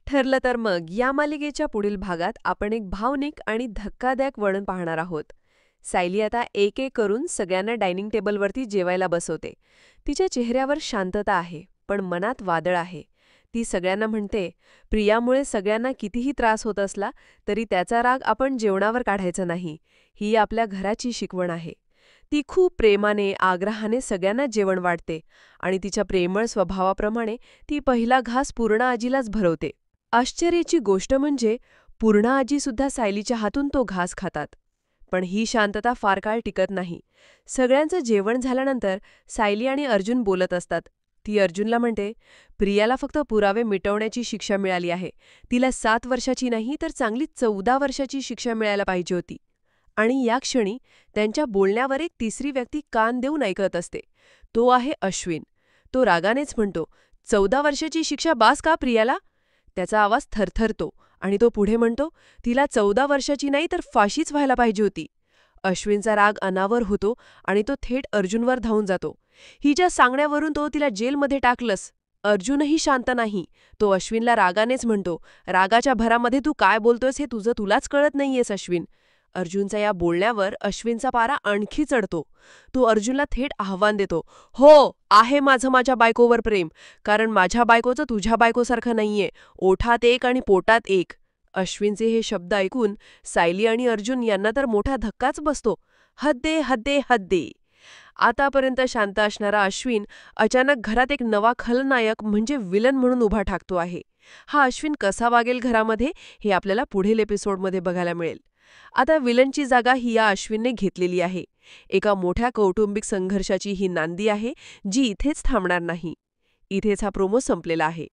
ठरलं तर मग या मालिकेच्या पुढील भागात आपण एक भावनिक आणि धक्कादायक वळण पाहणार आहोत. सायली आता एक एक करून सगळ्यांना डायनिंग टेबलवरती जेवायला बसवते. तिच्या चेहऱ्यावर शांतता आहे, पण मनात वादळ आहे. ती सगळ्यांना म्हणते, प्रियामुळे सगळ्यांना कितीही त्रास होत असला तरी त्याचा राग आपण जेवणावर काढायचा नाही. ही आपल्या घराची शिकवण आहे. ती खूप प्रेमाने, आग्रहाने सगळ्यांना जेवण वाढते आणि तिच्या प्रेमळ स्वभावाप्रमाणे ती पहिला घास पूर्णा आजीलाच भरवते. आश्चर्याची गोष्ट म्हणजे पूर्णा आजीसुद्धा सायलीच्या हातून तो घास खातात. पण ही शांतता फार काळ टिकत नाही. सगळ्यांचं जेवण झाल्यानंतर सायली आणि अर्जुन बोलत असतात. ती अर्जुनला म्हणते, प्रियाला फक्त पुरावे मिटवण्याची शिक्षा मिळाली आहे. तिला 7 वर्षाची नाही तर चांगली 14 वर्षाची शिक्षा मिळायला पाहिजे होती. आणि या क्षणी त्यांच्या बोलण्यावर एक तिसरी व्यक्ती कान देऊन ऐकत असते. तो आहे अश्विन. तो रागानेच म्हणतो, 14 वर्षाची शिक्षा बास का प्रियाला? त्याचा आवाज थरथरतो आणि तो पुढे म्हणतो, तिला 14 वर्षाची नाही तर फाशीच व्हायला पाहिजे होती. अश्विनचा राग अनावर होतो आणि तो थेट अर्जुनवर धावून जातो. हिच्या सांगण्यावरून तो तिला जेलमध्ये टाकलंस. अर्जुनही शांत नाही. तो अश्विनला रागानेच म्हणतो, रागाच्या भरामध्ये तू काय बोलतोयस हे तुझं तुलाच कळत नाहीयेस अश्विन. अर्जुनच्या या बोलण्यावर अश्विनचा पारा आणखी चढतो. तो अर्जुनला थेट आव्हान देतो, हो, आहे माझं माझ्या बायकोवर प्रेम, कारण माझ्या बायकोचं तुझ्या बायकोसारखं नाहीये. ओठात एक आणि पोटात एक. अश्विनचे हे शब्द ऐकून सायली आणि अर्जुन यांना तर मोठा धक्काच बसतो. हद्दे हद्दे हद्दे. आतापर्यंत शांत असणारा अश्विन अचानक घरात एक नवा खलनायक म्हणजे विलन म्हणून उभा ठाकतो आहे. हा अश्विन कसा वागेल घरामध्ये हे आपल्याला पुढील एपिसोडमध्ये बघायला मिळेल. आता विलनची जागा ही या अश्विनने घेतलेली आहे. एका मोठ्या कौटुंबिक संघर्षाची ही नांदी आहे, जी इथेच थांबणार नाही. इथेच हा प्रोमो संपलेला आहे.